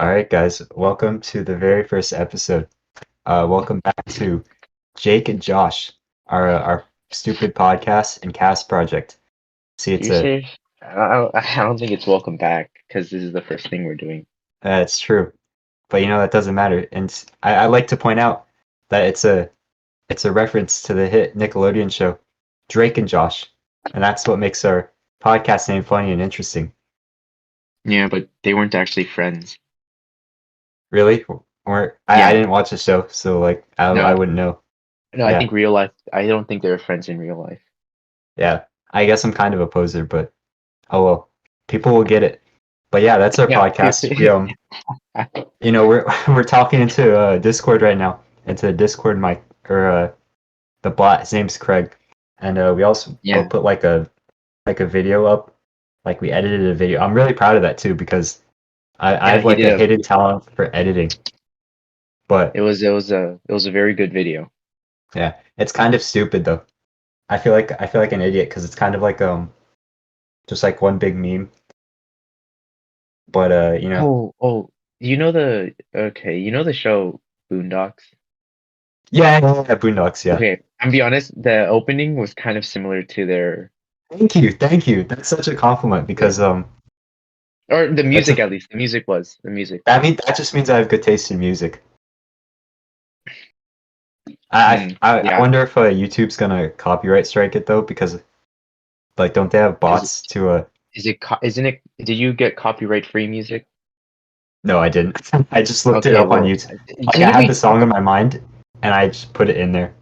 All right, guys, welcome to the very first episode. Welcome back to Jake and Josh, our stupid podcast and cast project. See, You say I don't think it's welcome back because this is the first thing we're doing. it's true, but that doesn't matter. And I like to point out that it's a reference to the hit Nickelodeon show Drake and Josh, and that's what makes our podcast name funny and interesting. Yeah, but they weren't actually friends. Really, or I Yeah, didn't watch the show, so like I no, wouldn't know. no. I Yeah, think real life. I don't think they were friends in real life. yeah. I guess I'm kind of a poser, but. Oh well, people will get it. But yeah, that's our Yeah, podcast. We're we're talking into Discord right now, into the Discord mic or the bot. His name's Craig, and we also yeah, put like a video up. Like we edited a video. I'm really proud of that too because I yeah. have He like did a a. hidden talent for editing. But It was a very good video. yeah, it's kind of stupid though. I feel like an idiot because it's kind of like just like one big meme. But Oh. You know the okay. You know the show Boondocks. yeah, Boondocks, yeah. Okay, I'm be honest. The opening was kind of similar to their. Thank you. That's such a compliment Yeah. because Or the that's a music, at least. The music was the music. that just means I have good taste in music. I Yeah. wonder if YouTube's gonna copyright strike it though because like don't they have Is bots to isn't it? Did you get copyright free music? no I didn't. I just looked it Okay, up on well, YouTube. Like I didn't had we the talk song in about? my mind and I just put it in there.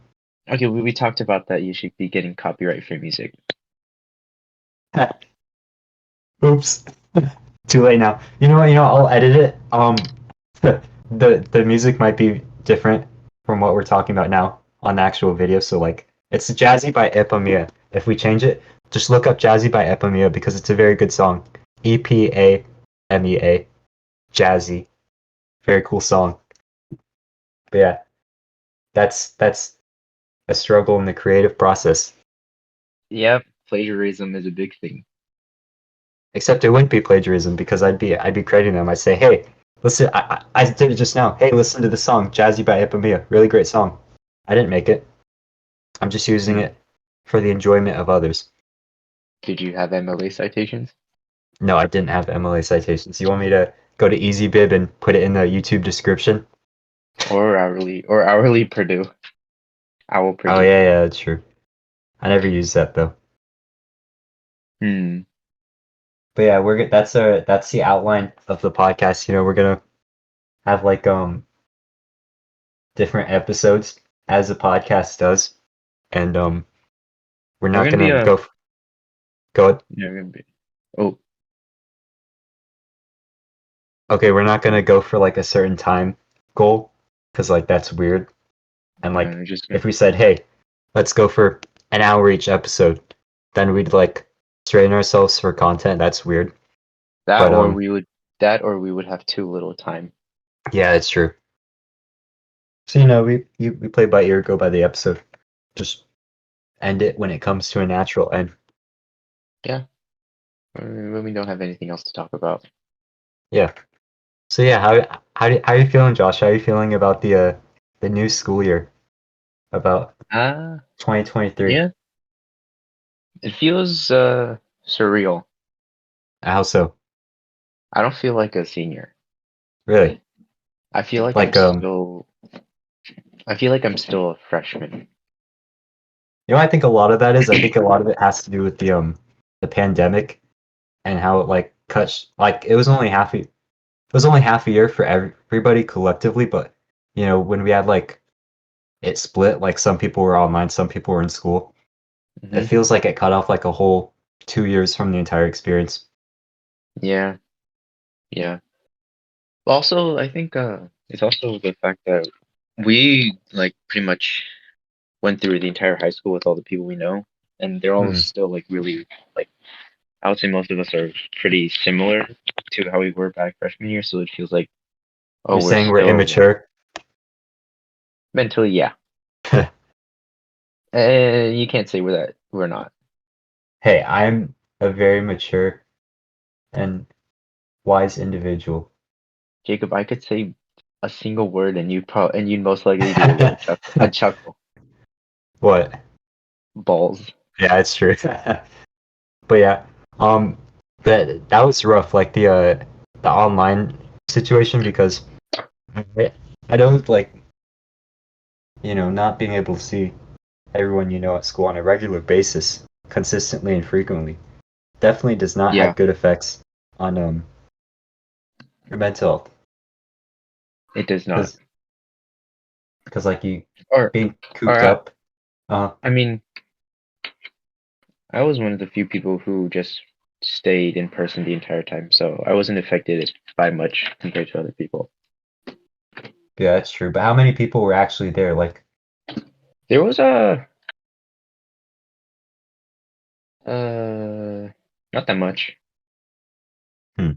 Okay, we talked about that. You should be getting copyright free music. Oops. Too late now. I'll edit it. The music might be different from what we're talking about now on the actual video. So like it's Jazzy by Epamea. If we change it, just look up Jazzy by Epamea because it's a very good song. Epamea. Jazzy. Very cool song. But yeah, that's a struggle in the creative process. Yep, plagiarism is a big thing. Except it wouldn't be plagiarism because I'd be crediting them. I'd say, hey, listen, I did it just now. Hey, listen to the song Jazzy by Epamea. Really great song. I didn't make it. I'm just using Hmm. it for the enjoyment of others. Did you have MLA citations No, I didn't have MLA citations. You want me to go to EasyBib and put it in the YouTube description? or hourly Purdue? Owl Oh Purdue. yeah, that's true. I never used that though. Hmm. But yeah, that's the outline of the podcast. We're gonna have like different episodes as the podcast does, and we're We're not gonna be gonna a. go. We're gonna be. Oh, Okay, we're not gonna go for like a certain time goal because like that's weird. And yeah. like We're just if gonna we said, hey, let's go for an hour each episode, then we'd like strain ourselves for content. That's weird. that, But or we would have too little time. yeah, it's true. So we play by ear, go by the episode. Just end it when it comes to a natural end. Yeah. When we don't have anything else to talk about. Yeah. So yeah, how are you feeling, Josh? How are you feeling about the new school year? About Ah, 2023? yeah. It feels surreal. How so? I don't feel like a senior. Really? I feel like I'm Like still. I feel like I'm still a freshman. I think a lot of that is I think a lot of it has to do with the pandemic and how it like cuts like it was only half a year for everybody collectively, but when we had like it split, like some people were online, some people were in school. It Hmm. feels like it cut off like a whole 2 years from the entire experience. Yeah, yeah. Also, I think it's also the fact that we like pretty much went through the entire high school with all the people we know, and they're all Hmm. still like really like I would say most of us are pretty similar to how we were back freshman year. So it feels like You're oh we're saying we're still immature? mentally yeah. You can't say we're not. Hey, I'm a very mature and wise individual. Jacob, I could say a single word and you'd most likely do a chuckle. What? Balls. Yeah, it's true. But yeah, um, that was rough, like the online situation because I, I don't like not being able to see everyone at school on a regular basis, consistently and frequently, definitely does not Yeah, have good effects on your mental health. it does not. Because like you Or, being or cooped up. I mean, I was one of the few people who just stayed in person the entire time, so I wasn't affected by much compared to other people. Yeah, that's true. But how many people were actually there? Like, There was uh, not that much. hmm.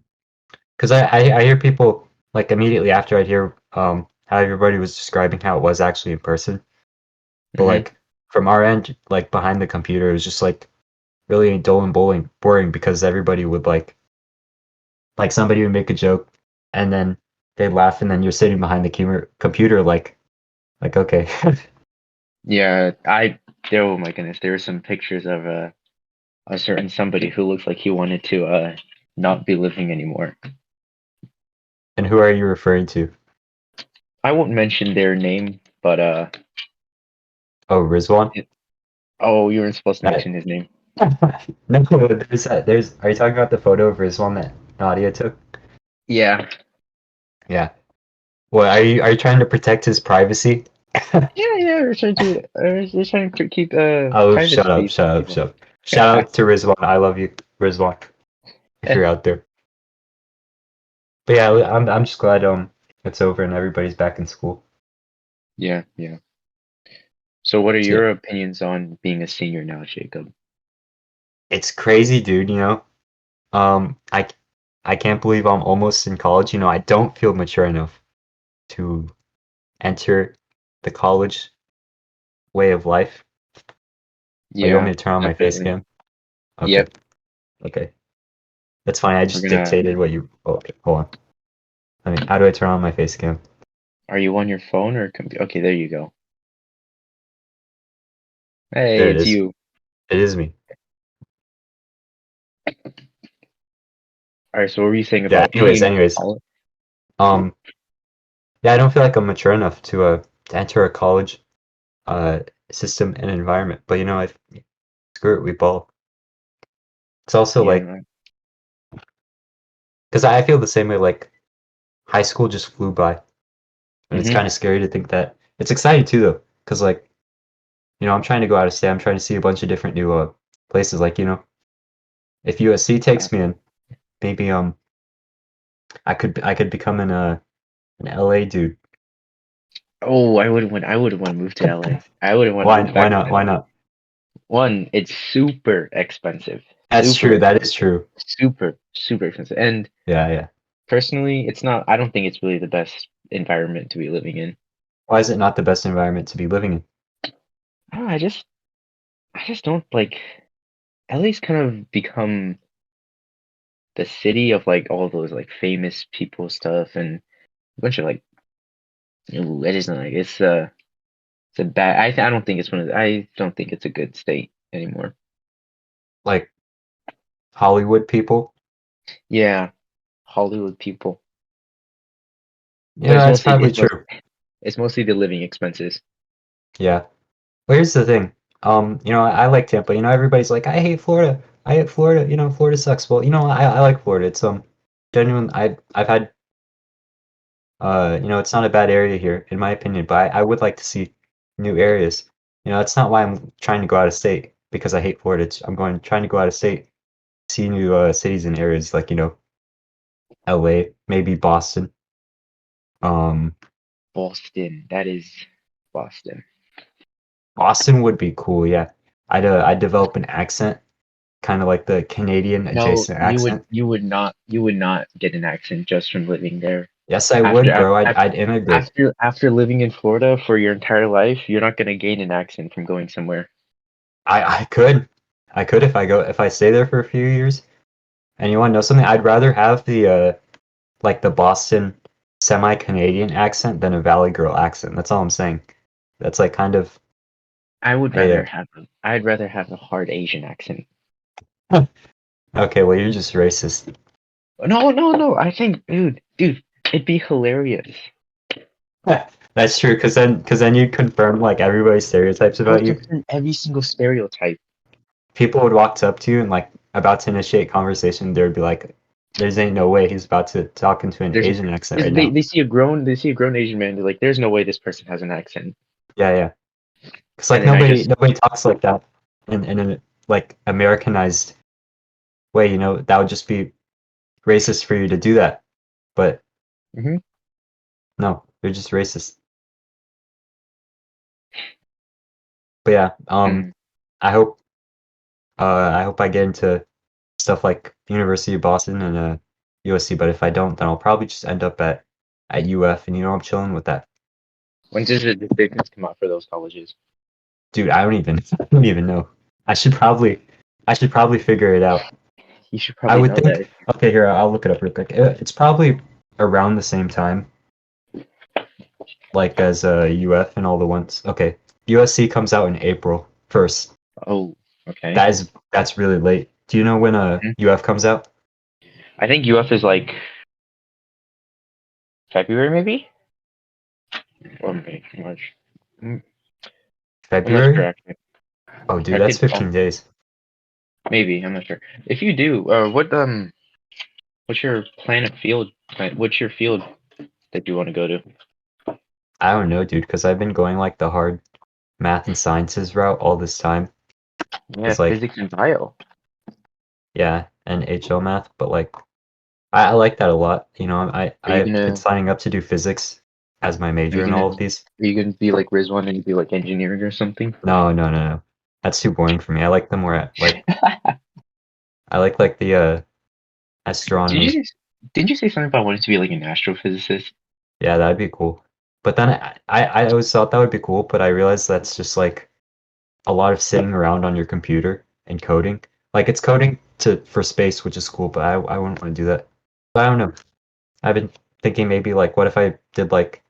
Because I hear people like immediately after I'd hear how everybody was describing how it was actually in person. But Hmm. like from our end, like behind the computer, it was just like really dull and boring because everybody would like somebody would make a joke and then they'd laugh and then you're sitting behind the computer like okay. Yeah, oh my goodness, there were some pictures of a certain somebody who looks like he wanted to not be living anymore. And who are you referring to? I won't mention their name, but Oh, Rizwan? oh, you weren't supposed to That, mention his name. no, there's are you talking about the photo of Rizwan that Nadia took? Yeah, Yeah. Well, are you trying to protect his privacy? yeah. We're trying to keep Oh, shut up, privacy shut from up, people. shut up. Shout out to Rizwan. I love you, Rizwan, if you're out there. But yeah, I'm just glad it's over and everybody's back in school. Yeah, yeah. So, what are So, yeah, your opinions on being a senior now, Jacob? it's crazy, dude, Um, I I can't believe I'm almost in college. I don't feel mature enough to enter the college way of life. Oh, you want me Yeah, to turn on my face definitely. cam? Okay, Yep. okay. That's fine. I We're just gonna. dictated what you. Oh, okay, hold on. How do I turn on my face cam? Are you on your phone or computer? Okay, there you go. There Hey, it it's is. you. It is me. All right. So, what were you saying Yeah. about being Anyways, in anyways. college? Um. Yeah, I don't feel like I'm mature enough to enter a college uh system and environment. But I screw it. We ball. It's also like Yeah. because I feel the same way. Like high school just flew by. And it's Mm-hmm. kind of scary to think that it's exciting too though because like I'm trying to go out of state. I'm trying to see a bunch of different new places, like if USC takes me in, maybe I could become an LA dude. Oh, I would want to move to LA. I would want to Why move why back not to why LA. not? One, it's super expensive. That's Super true, that expensive. is true. Super expensive. And Yeah, yeah. personally, it's not, I don't think it's really the best environment to be living in. Why is it not the best environment to be living in? I don't know, I just don't like, LA's kind of become the city of like all those like famous people stuff and a bunch of like, ooh, it isn't like, it's a bad, I don't think it's I don't think it's a good state anymore. Like Hollywood people? Yeah, Hollywood people. But Yeah, that's probably true. it's mostly the living expenses. Yeah. But here's the thing. I like Tampa. Everybody's like, I hate Florida. I hate Florida. Florida sucks. Well, I like Florida. It's genuine. I've had it's not a bad area here, in my opinion, but I would like to see new areas. That's not why I'm trying to go out of state because I hate Florida. I'm trying to go out of state, see new cities and areas like, LA, maybe Boston. Um, Boston, that is Boston. Boston would be cool, yeah. I'd develop an accent, kind of like the Canadian No, adjacent accent. you would not get an accent just from living there. Yes, I After would, bro. after I'd immigrate. after living in Florida for your entire life, you're not gonna gain an accent from going somewhere. I could. I could if I stay there for a few years. And you want to know something? I'd rather have the like the Boston. semi-Canadian accent than a Valley Girl accent. That's all I'm saying. That's like kind of a. I'd rather have a hard Asian accent. Okay, well you're just racist. No. I think, dude, it'd be hilarious. That's true, because then you confirm like everybody's stereotypes I would about you. confirm every single stereotype. People would walk up to you and like about to initiate conversation, they would be like, "There's ain't no way he's about to talk into an There's Asian accent because right now." they see a grown Asian man. They're like, there's no way this person has an accent. Yeah. Because And like then nobody talks like that in a like Americanized way. That would just be racist for you to do that. But Mhm. no, they're just racist. But yeah, Mm. I hope I get into stuff like University of Boston and USC. But if I don't, then I'll probably just end up at UF, and I'm chilling with that. When does the decisions come out for those colleges? Dude, I don't even know. I should probably figure it out. You should I probably would know that. think. Okay, here I'll look it up real quick. It's probably around the same time, like as UF and all the ones. Okay, USC comes out in April 1st. Oh, okay. That's really late. Do you know when Mhm. UF comes out? I think UF is like February, maybe, or May, March. Mm, I'm not sure February? actually. Oh, dude, I that's could 15 days. maybe. I'm not sure. If you do, what's your plan of field? What's your field that you want to go to? I don't know, dude, because I've been going like the hard math and sciences route all this time. Yeah, It's like, physics and bio. yeah, and HL math, but like, I like that a lot. Are you I've been gonna signing up to do physics as my are major you in gonna all of these. are you gonna be like Rizwan and be like engineering or something? No. That's too boring for me. I like the more like I like the Did astronomy. you didn't you say something about wanting to be like an astrophysicist? Yeah, that'd be cool. But then I always thought that would be cool, but I realized that's just like a lot of sitting around on your computer and coding. Like it's coding to for space, which is cool, but I wouldn't want to do that. But I don't know. I've been thinking maybe like what if I did like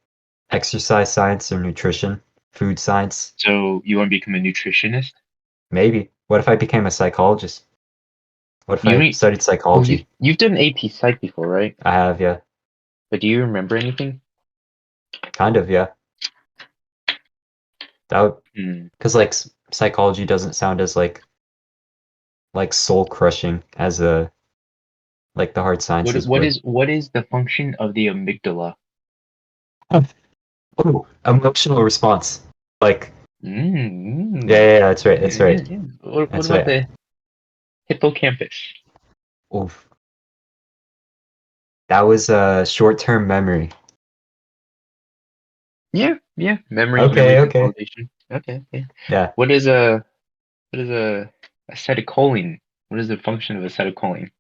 exercise science or nutrition, food science? So you want to become a nutritionist? Maybe. What if I became a psychologist? What if You I mean studied well psychology? you've done AP Psych before, right? I have, yeah. But do you remember anything? Kind of, yeah. That would, Hmm. because like psychology doesn't sound as like soul crushing as like the hard sciences would. What is the function of the amygdala? Oh, emotional response. Like, Mm. yeah, that's right, that's right, Yeah. What that's about right. the hippocampus? Oof. That was a short-term memory. Yeah. Memory Okay. consolidation. Okay, yeah. Yeah. What is a what is a acetylcholine? What is the function of acetylcholine?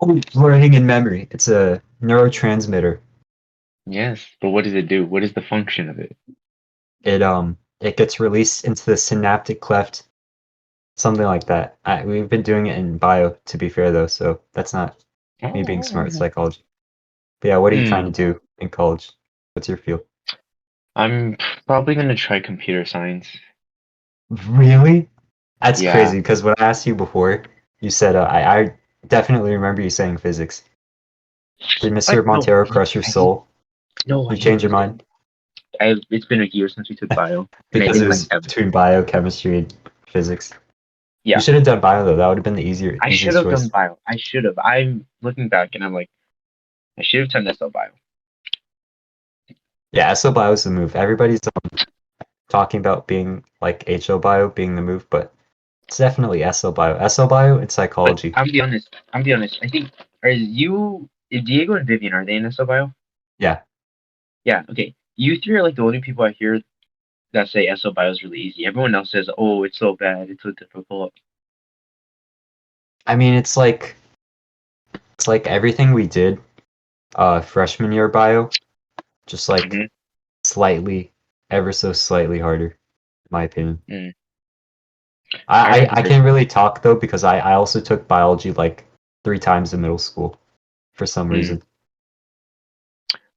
Oh, learning and memory. It's a neurotransmitter. Yes, but what does it do? What is the function of it? It gets released into the synaptic cleft, something like that. We've been doing it in bio, to be fair though, so that's not me being smart at Oh. psychology. But yeah, what are you trying to Hmm. do in college? What's your field? I'm probably gonna try computer science. Really? That's Yeah. crazy because when I asked you before, you said I definitely remember you saying physics. Did Mr. I no, Montero crush your I hate soul? no, I You hate change your physics. mind It's been a year since we took bio, and I because it didn't like was ever. between biochemistry and physics. You Yeah, should have done bio though. That would have been the I should easiest have done choice. bio. I should have. I'm looking back, and I'm like, I should have done SL bio. Yeah, SO bio is the move. Everybody's talking about being like HO bio being the move, but it's definitely SO bio. SO bio and But psychology. I'm be honest. I'm be honest. I think are you, Diego and Vivian, are they in SL bio? Yeah. Yeah. Okay. You three are like the only people I hear that say SL bio is really easy. Everyone else says, oh, it's so bad, it's so difficult. I mean, it's like everything we did freshman year bio, just like Mm-hmm. slightly, ever so slightly harder, in my opinion. Mm. I I remember. can't really talk though because I also took biology like 3 times in middle school for some Mm. reason.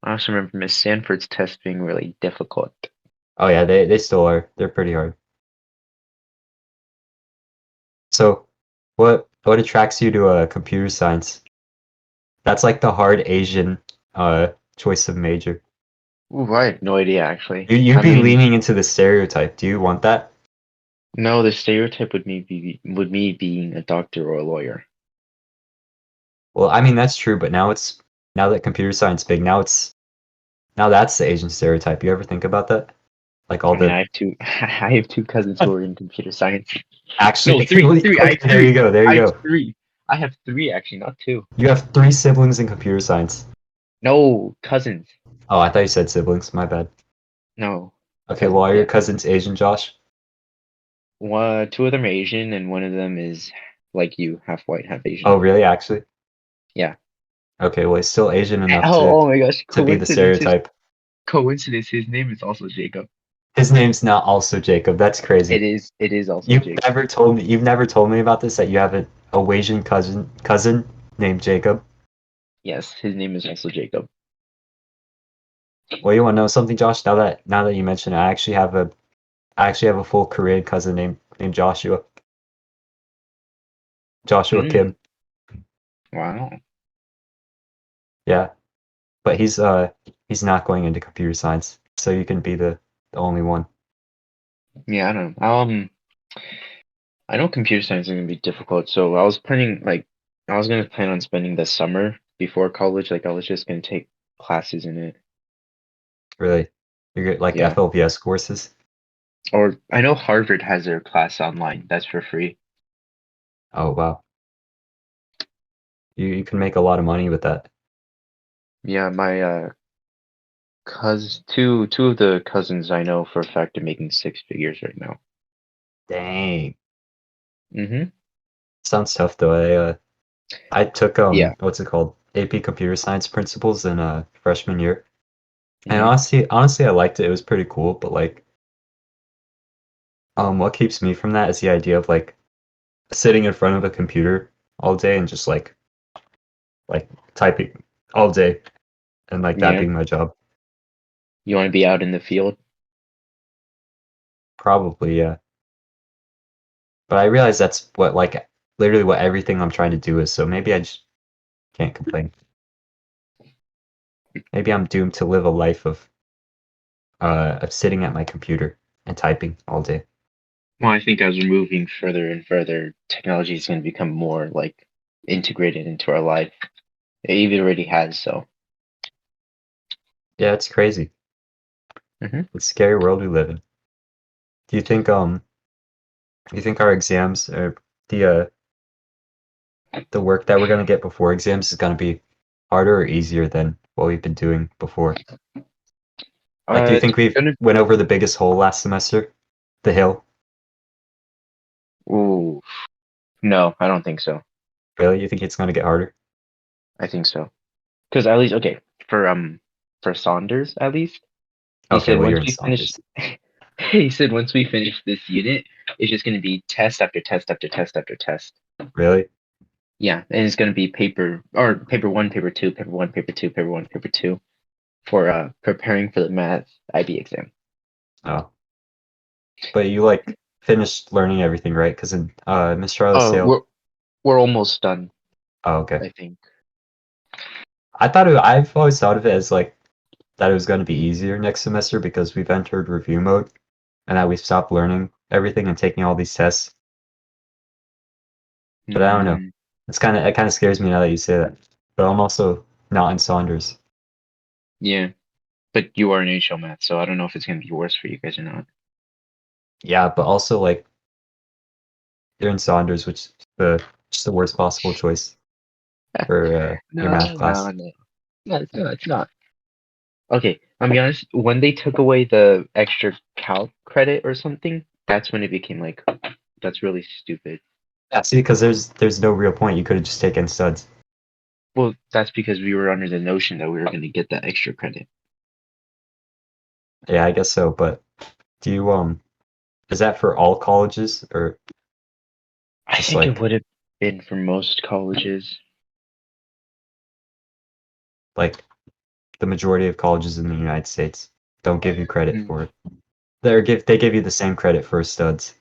I also remember Miss Sanford's test being really difficult. Oh yeah, they still are. They're pretty hard. So, what attracts you to computer science? That's like the hard Asian choice of major. Ooh, I have no idea actually. You'd I be mean, leaning into the stereotype. Do you want that? no, the stereotype would me being a doctor or a lawyer. Well, I mean that's true, but now that computer science big, now that's the Asian stereotype. You ever think about that? Like all I mean, the I have two I have two cousins who are in computer science. No, actually, three, three. I have okay, there you three. go, there you I have go. three. I have three actually, not two. You have three siblings in computer science. No, cousins. Oh, I thought you said siblings. My bad. No, Okay, well, cousins. are your Yeah. cousins Asian, Josh? Two of them are Asian, and one of them is like you, half white, half Oh, Asian. really? Actually? Yeah. Okay, well, he's still Asian enough Oh my gosh, to be the coincidence. stereotype. Coincidence. His name is also Jacob. His name's not also Jacob. That's crazy. It is. It is also Jacob. You've never told me about this that you have a Asian cousin named Jacob. Yes, his name is also Jacob. Well, you want to know something, Josh? Now that you mention it, I actually have a full Korean cousin named Joshua. Joshua Hmm. Kim. Wow. Yeah, but he's not going into computer science, so you can be the only one. Yeah, I don't know. I know computer science is gonna be difficult, so I was gonna plan on spending the summer before college. Like, I was just gonna take classes in it. Really. You get like Yeah. FLVS courses. Or I know Harvard has their class online. That's for free. Oh wow. You can make a lot of money with that. Yeah, my two of the cousins I know for a fact are making six figures right now. Dang. Mm-hmm. Sounds tough though. I took Yeah. what's it called? AP Computer Science Principles in freshman year. And Mm-hmm. honestly I liked it. It was pretty cool, but like what keeps me from that is the idea of like sitting in front of a computer all day and just like typing all day and like that Yeah. being my job. You want to be out in the field? Probably, yeah. But I realize that's what like literally what everything I'm trying to do is, so maybe I just can't complain. Maybe I'm doomed to live a life of sitting at my computer and typing all day. Well, I think as we're moving further and further, technology is going to become more like integrated into our life. It even already has, so. Yeah, it's crazy. Hmm. It's a scary world we live in. Do you think our exams or the the work that we're gonna get before exams is gonna be harder or easier than what we've been doing before? Like, do you It's think we've gonna. went over the biggest hole last semester? The hill? Ooh, no, I don't think so. Really? You think it's gonna get harder? I think so. Because at least, okay, for for Saunders, at least, he Okay, said well once you're in we finish, Saunders. he said once we finish this unit, it's just going to be test after test after test after test. Really? Yeah, and it's going to be paper one, paper two, paper one, paper two, paper one, paper two for preparing for the math IB exam. Oh. But you like finished learning everything, right? Because in Miss Charlotte's Oh, Sale. we're almost done, Oh, okay. I think. I've always thought of it as like that it was going to be easier next semester because we've entered review mode and that we've stopped learning everything and taking all these tests. But I don't know. Mm, It kind of scares me now that you say that. But I'm also not in Saunders. yeah, but you are in HL math, so I don't know if it's going to be worse for you guys or not. Yeah, but also like you're in Saunders, which is the just the worst possible choice for your No, math no, class. no. No, it's not. Okay, I'll be honest. When they took away the extra calc credit or something, that's when it became like, that's really stupid. Yeah, see, because there's no real point. You could have just taken studs. Well, that's because we were under the notion that we were going to get that extra credit. Yeah, I guess so. But do you is that for all colleges or I just think it like would have been for most colleges. like the majority of colleges in the United States don't give you credit Mm. for it. They give you the same credit for studs.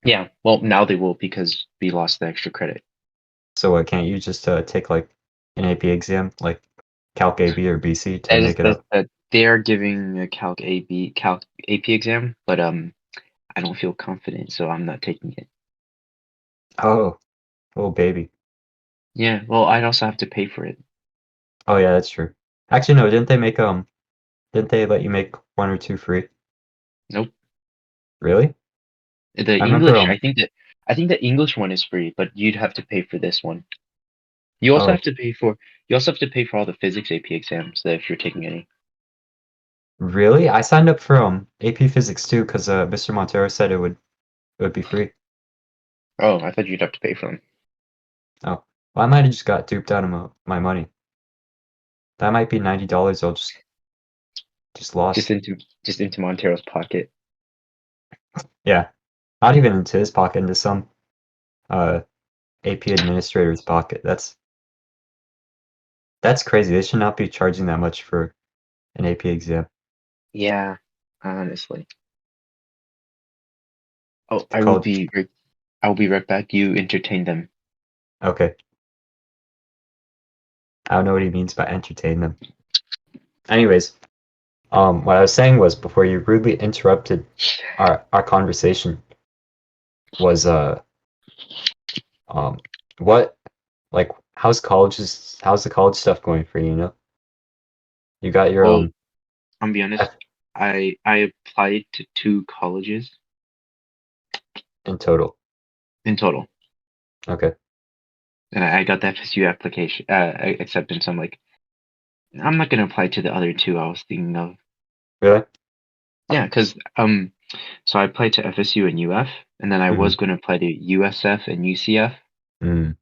Yeah, well, now they will because we lost the extra credit. So can't you just take like an AP exam, like Calc AB or BC, to That is make it up? that they are giving a Calc AP exam, but I don't feel confident, so I'm not taking it. Oh, oh baby. Yeah, well, I'd also have to pay for it. Oh yeah, that's true. Actually, no, didn't they let you make one or two free? Nope. Really? The I remember English, I think the English one is free, but you'd have to pay for this one. You also oh have to pay for all the physics AP exams that if you're taking any. really? I signed up for AP Physics too because Mr. Montero said it would be free. Oh, I thought you'd have to pay for them. Oh, well, I might have just got duped out of my money. That might be $90 I'll just Just lost. into just into Montero's pocket. Yeah, not even into his pocket, into some uh AP administrator's pocket. That's crazy. They should not be charging that much for an AP exam. Yeah, honestly. Oh, It's called I will be right back. You entertain them. okay. I don't know what he means by entertain them. Anyways, what I was saying was before you rudely interrupted our conversation was um what like how's the college stuff going for you, you know? You got your Well, I'm be honest. F I applied to 2 colleges in total. in total, Okay. and I got the FSU application acceptance. I'm like, I'm not gonna apply to the other two I was thinking of. Really? Yeah, because so I applied to FSU and UF, and then I Mm-hmm. was gonna apply to USF and UCF. Mm.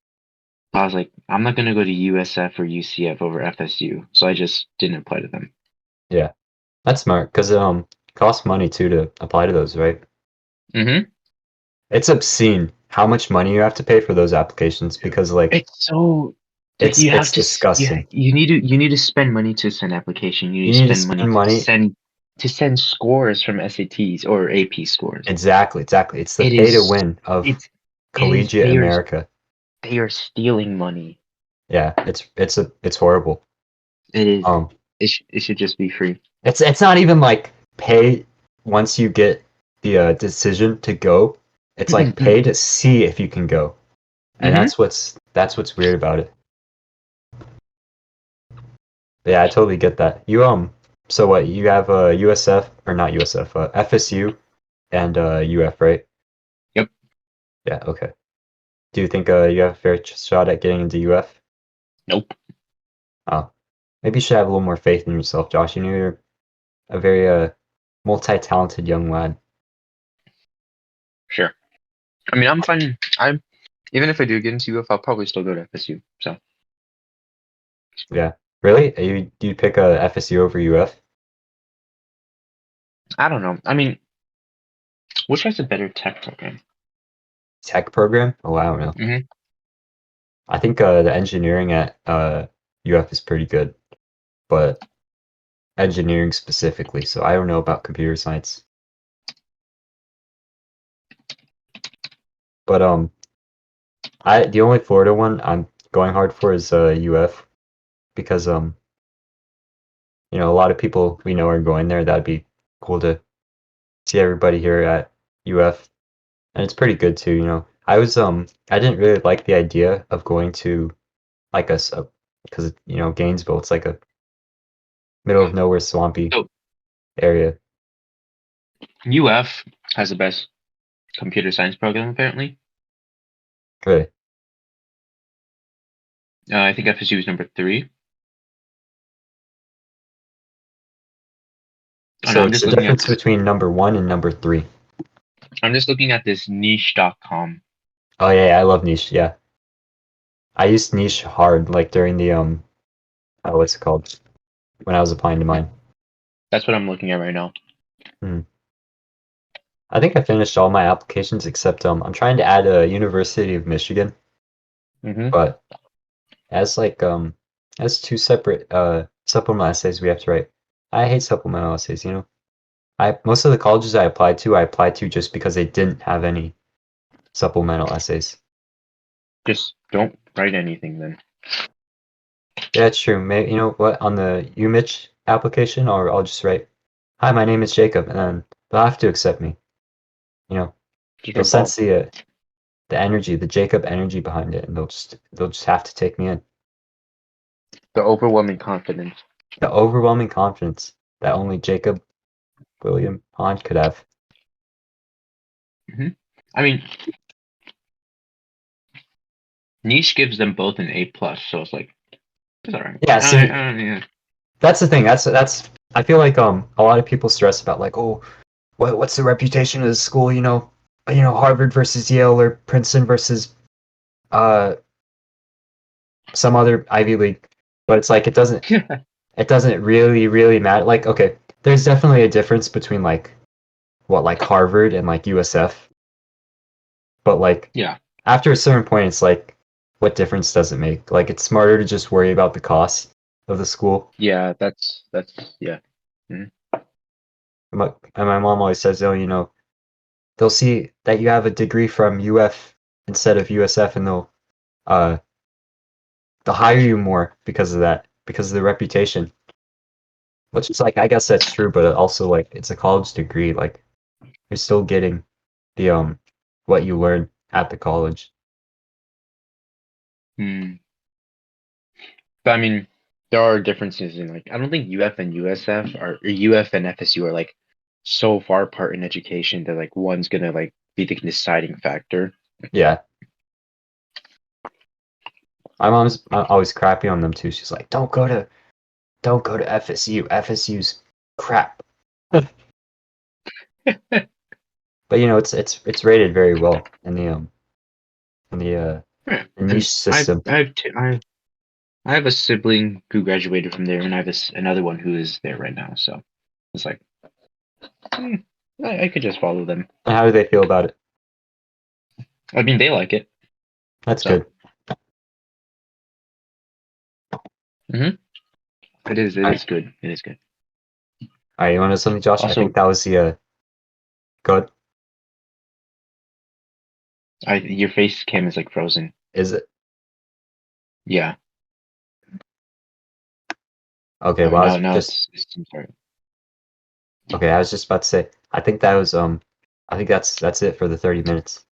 I was like, I'm not gonna go to USF or UCF over FSU, so I just didn't apply to them. Yeah. That's smart because it costs money too to apply to those, right? Mm-hmm. It's obscene how much money you have to pay for those applications because like It's so like you have it's to disgusting. you need to spend money to send application. You need You to need to spend money spend money. to send scores from SATs or AP scores. Exactly. It's the It pay to is win of it's it is collegiate America. they are stealing money. Yeah, it's horrible. It is Um, it should just be free. it's not even like pay once you get the decision to go. It's like Mm-hmm. pay to see if you can go, and that's what's weird about it. Yeah, I totally get that. So what you have USF or not USF, FSU and UF, right? Yep. Yeah, okay. Do you think you have a fair shot at getting into UF? Nope. Oh, maybe you should have a little more faith in yourself, Josh. You know you're a very multi-talented young lad. Sure. I mean, I'm fine. I'm even if I do get into UF, I'll probably still go to FSU. So Yeah. Really? You pick FSU over UF? I don't know. I mean, which has a better tech program? Tech program? Oh, I don't know. Mm-hmm. I think the engineering at UF is pretty good, but engineering specifically. So I don't know about computer science. But the only Florida one I'm going hard for is UF because a lot of people we know are going there. That'd be cool to see everybody here at UF, and it's pretty good too. I didn't really like the idea of going to like because Gainesville, it's like a middle of nowhere swampy So area. UF has the best computer science program apparently. Really. I think FSU is number 3. Oh no, So it's the difference between number one and number three. I'm just looking at this niche.com. Oh yeah, I love niche. Yeah, I used niche hard like during the what's it called when I was applying to mine. That's what I'm looking at right now. Hmm. I think I finished all my applications except I'm trying to add a University of Michigan, Mm-hmm. but as like as two separate supplemental essays we have to write. I hate supplemental essays, you know. Most of the colleges I applied to just because they didn't have any supplemental essays. Just don't write anything then. Yeah, it's true. Maybe you know what, on the UMich application, or I'll just write, "Hi, my name is Jacob," and then they'll have to accept me. You know, Just they'll write ball. sense the energy, the Jacob energy behind it, and they'll just have to take me in. The overwhelming confidence. The overwhelming confidence that only Jacob William Pond could have. I mean, Niche gives them both an A+, so it's like it's alright. Yeah, see, Yeah. that's the thing. That's I feel like a lot of people stress about like, oh, what's the reputation of the school? Harvard versus Yale or Princeton versus uh some other Ivy League, but it's like it doesn't really matter. Like, okay, there's definitely a difference between like Harvard and like USF, but like Yeah. after a certain point, it's like, what difference does it make? Like, it's smarter to just worry about the cost of the school. Yeah, that's yeah. And my mom always says, oh, they'll see that you have a degree from UF instead of USF, and uh they'll hire you more because of that, because of the reputation. Which is like, I guess that's true, but also like it's a college degree. Like, you're still getting the what you learn at the college. Hmm. But I mean, there are differences in like I don't think UF and USF or UF and FSU are like so far apart in education that like one's gonna like be the deciding factor. Yeah. My mom's always crappy on them too. She's like, don't go to FSU. FSU's crap. But it's rated very well in Yeah. the And niche system. I have a sibling who graduated from there, and I have another one who is there right now. So it's like hmm, I could just follow them. And how do they feel about it? I mean, they like it. That's So good. hmm it is All right. good. It is good. All right, you want to know something, Josh? I think Also, that was the good. your face cam is like frozen. Is it? Yeah. Okay, Oh, well, now it's sorry. I was just about to say, I think that's it for the 30 minutes.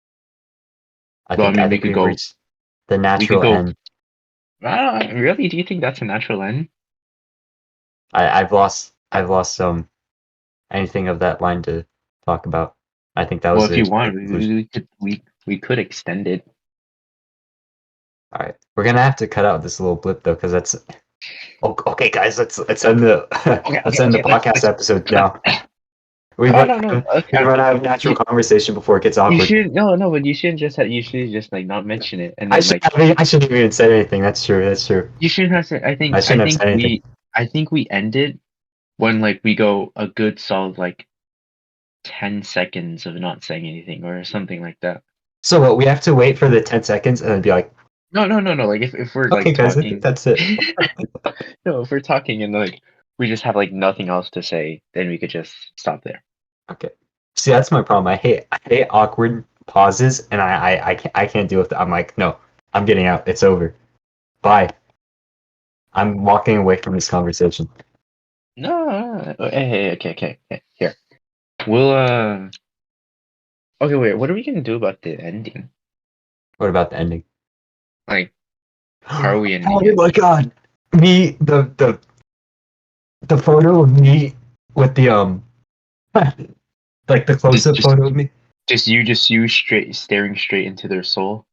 I Well, I think I mean, think we've reached the we could natural go. end. Really? Do you think that's a natural end? I've lost anything of that line to talk about. I think that Well, was if you the want, conclusion. we could extend it. All right, we're gonna have to cut out this little blip though, because that's okay, guys. Let's end the Okay, let's okay, end the okay. podcast episode now. We Oh run no, no. we Okay. run out of natural You, conversation before it gets you awkward. should no, but you shouldn't just you should just like not mention it, and I then should like I shouldn't even said anything. That's true. That's true. you shouldn't have said. I shouldn't have said anything. I think we end it when like we go a good solid like 10 seconds of not saying anything or something like that. So what? We have to wait for the 10 seconds and then be like, No. Like if we're okay, like guys, I think talking, that's it. no, if we're talking and like we just have like nothing else to say, then we could just stop there. Okay. See, that's my problem. I hate awkward pauses, and I can't deal with it. I'm like, no, I'm getting out. It's over. Bye. I'm walking away from this conversation. No. Okay. Here. We'll okay, wait, what are we gonna do about the ending? What about the ending? Like, how are we Oh ending it? my god. Me, the photo of me with the like the Just close-up just photo of me. just you straight staring straight into their soul.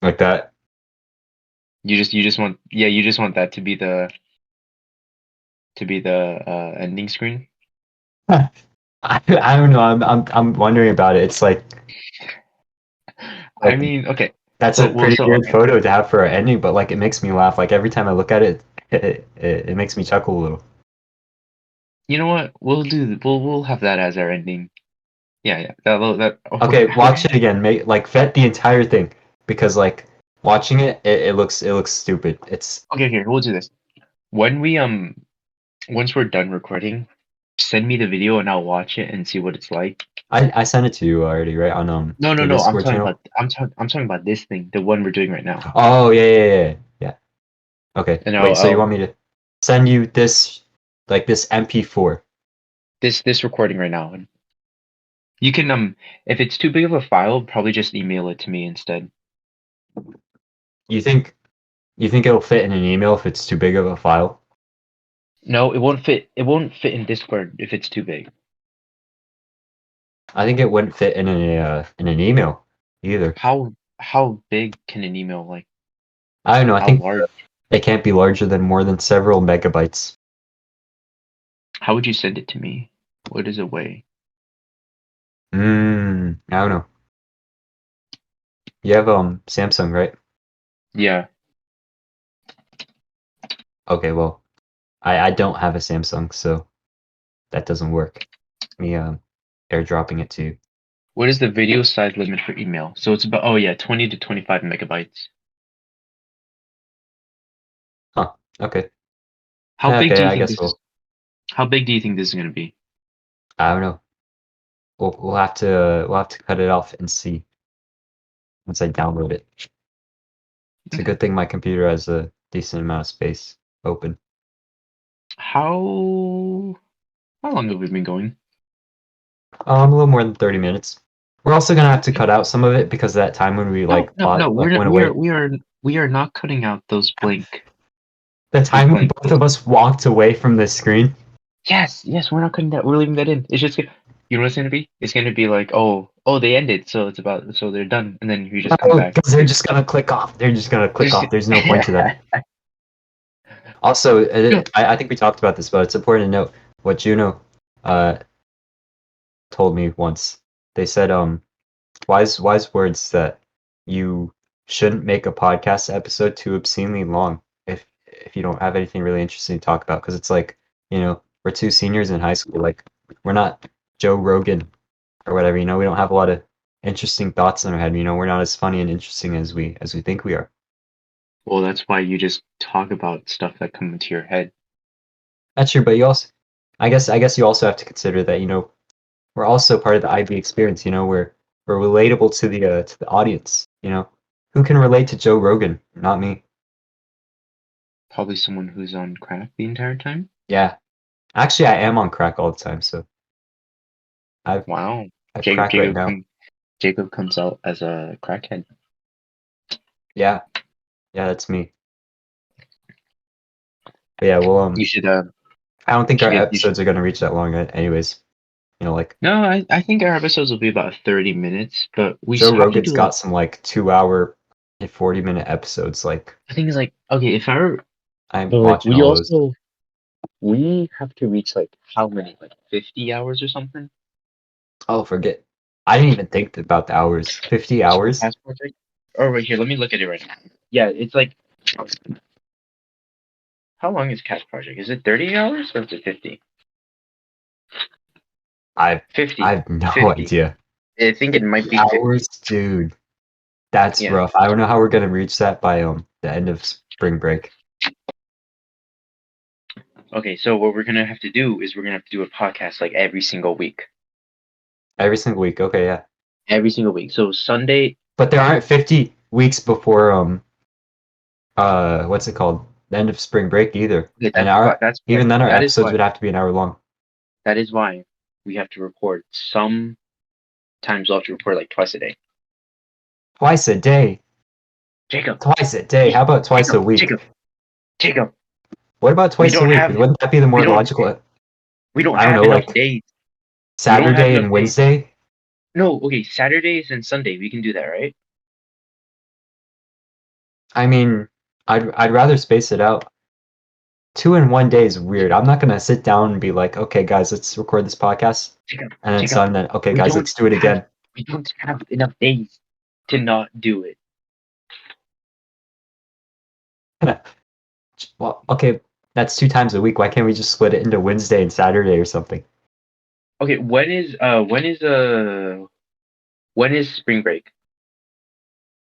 Like that. You just want you just want that to be the ending screen. I don't know. I'm wondering about it. It's I like mean, okay. that's a pretty So weird okay. photo to have for an ending, but like it makes me laugh. Like every time I look at it, it makes me chuckle a little. You know what? We'll have that as our ending. Yeah. Okay, watch it again. Make like vet the entire thing because like Watching it looks stupid. It's Okay, here, we'll do this. When we once we're done recording, send me the video and I'll watch it and see what it's like. I sent it to you already, right? On No, no, the no. Discord channel. I'm talking about this thing, the one we're doing right now. Oh yeah. Okay. And Wait, so you I'll want me to send you this like this MP4? this recording right now. And you can if it's too big of a file, probably just email it to me instead. You think it'll fit in an email if it's too big of a file? No, it won't fit. It won't fit in Discord if it's too big. I think it wouldn't fit in an email either. How big can an email like? I don't know. I How think large? it can't be larger than more than several megabytes. How would you send it to me? What is it weigh? I don't know. You have Samsung, right? Yeah. Okay, well, I don't have a Samsung, so that doesn't work. Me airdropping it to you. What is the video size limit for email? So it's about 20 to 25 megabytes. Huh. Okay. How big do Okay, you I think guess this is? How big do you think this is going to be? I don't know. We'll have to cut it off and see once I download it. It's a Okay. good thing my computer has a decent amount of space open. How long have we been going? A little more than 30 minutes. We're also gonna have to Okay. cut out some of it because that time when we No, like no, no. We're not, went away. we are not cutting out The those time when blank both spaces. of us walked away from the screen. Yes, yes. We're not cutting that. We're leaving that in. It's just you know what it's going to be? It's going to be like they ended, so so they're done, and then you just come No, back. because they're just gonna click off. They're just gonna click Just off. There's no point to that. Also, no. I think we talked about this, but it's important to note what Juno uh, told me once. They said, wise words that you shouldn't make a podcast episode too obscenely long if you don't have anything really interesting to talk about. Because it's like, we're two seniors in high school. Like, we're not Joe Rogan or whatever. We don't have a lot of interesting thoughts in our head. We're not as funny and interesting as we think we are. Well, that's why you just talk about stuff that come into your head. That's true, but you also, I guess you also have to consider that we're also part of the IB experience. We're relatable to the audience. Who can relate to Joe Rogan? Not me. Probably someone who's on crack the entire time. Yeah, actually, I am on crack all the time, so I've Wow. I've crack right now. Jacob comes out as a crackhead. Yeah, yeah, that's me. But yeah, well, You should I don't think our you should. episodes are gonna reach that long, anyways. Like No, I think our episodes will be about 30 minutes, but we Joe have to Rogan's do like got some like 2 hour and 40-minute episodes. Like I think it's like okay, if I were I'm but like watching all those. we have to reach like how many? Like 50 hours or something? Oh, forget. I didn't even think about the hours. 50 hours? Past project? Oh, right here, let me look at it right now. Yeah, it's like how long is Cash Project? Is it 30 hours or is it 50? I 50. I have no 50. idea. I think it might be 50. Hours, dude. That's Yeah. rough. I don't know how we're gonna reach that by the end of spring break. Okay, so what we're gonna have to do is we're gonna have to do a podcast like every single week. Every single week. Okay, yeah. Every single week. So Sunday. But there aren't 50 weeks before what's it called? The end of spring break either. Okay, And our that's why even then our that is episodes why would have to be an hour long. that is why we have to record. Sometimes we'll have to record like twice a day. Twice a day. Jacob, Twice a day. How about twice a week? Jacob. What about We twice a don't week? have Wouldn't that be the we more don't logical? we don't I don't have know, enough like days. We don't have Saturday enough and days. Wednesday? No, okay, Saturdays and Sunday we can do that, right? I mean, I'd rather space it out. 2 in 1 day is weird. I'm not gonna sit down and be like, okay, guys, let's record this podcast, Jacob, and then Jacob, Sun, then okay, we guys, don't let's do it have again. we don't have enough days to not do it. Well, okay, that's 2 times a week. Why can't we just split it into Wednesday and Saturday or something? Okay, when is spring break?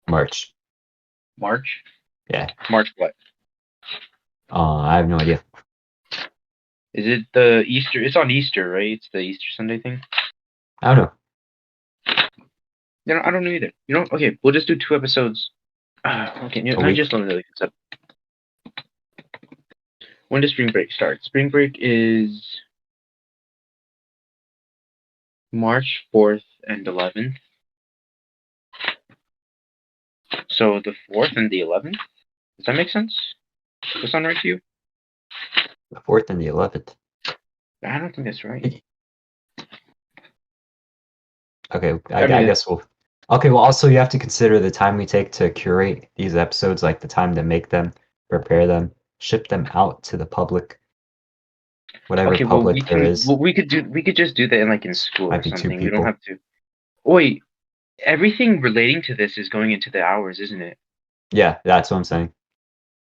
March. March? Yeah. March what? I have no idea. Is it the Easter? It's on Easter, right? It's the Easter Sunday thing. I don't know. I don't know either. Okay, we'll just do 2 episodes. Okay, A I week. just don't know the concept. When does spring break start? Spring break is March 4th and 11th. So the 4th and the 11th? Does that make sense? Does that sound right to you? The 4th and the 11th. I don't think that's right. Okay, I I mean, guess we'll. Okay, well, also you have to consider the time we take to curate these episodes, like the time to make them, prepare them, ship them out to the public, whatever okay. Well, public there is. we could just do that in school Might or be two something. We don't people. have to. Oh, wait, everything relating to this is going into the hours, isn't it? Yeah, that's what I'm saying.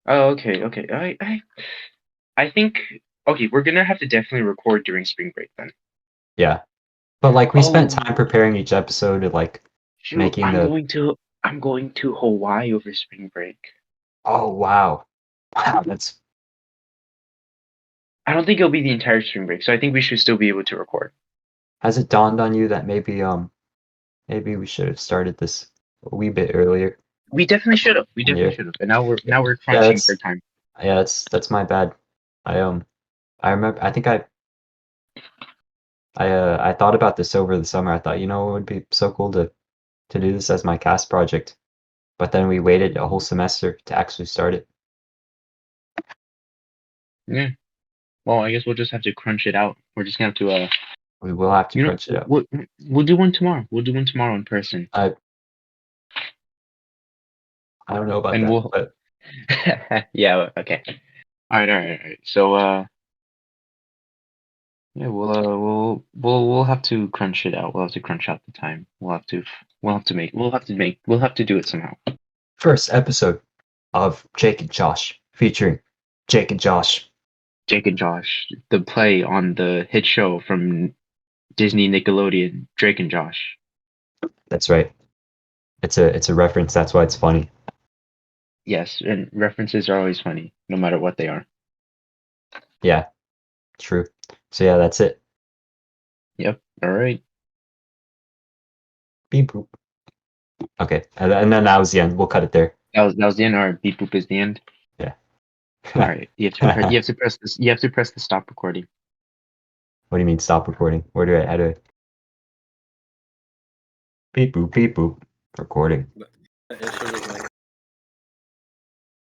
Oh, okay, okay. I think okay. We're gonna have to definitely record during spring break then. Yeah, but like we spent Oh, time preparing each episode, and like shoot! making the. I'm going to Hawaii over spring break. Oh wow, wow, that's. I don't think it'll be the entire spring break, so I think we should still be able to record. Has it dawned on you that maybe we should have started this a wee bit earlier? We definitely should have. We definitely Yeah, should have. And now we're yeah, crunching for time. that's my bad. I I remember. I think I thought about this over the summer. I thought, it would be so cool to do this as my cast project. But then we waited a whole semester to actually start it. Yeah. Well, I guess we'll just have to crunch it out. We're just gonna have to We will have to crunch it out. we'll do one tomorrow. We'll do one tomorrow in person. I I don't know about And that, we'll but yeah, okay. All right. So yeah, we'll have to crunch it out. We'll have to crunch out the time. We'll have to do it somehow. first episode of Jake and Josh featuring Jake and Josh. Jake and Josh, the play on the hit show from Disney Nickelodeon, Drake and Josh. That's right. It's a reference. That's why it's funny. Yes, and references are always funny, no matter what they are. Yeah, true. So yeah, that's it. Yep. All right. Beep boop. Okay, and then that was the end. We'll cut it there. That was the end. All right. Beep boop is the end. Yeah. All right. You have to press this. You have to press the stop recording. What do you mean stop recording? How do I beep boop recording?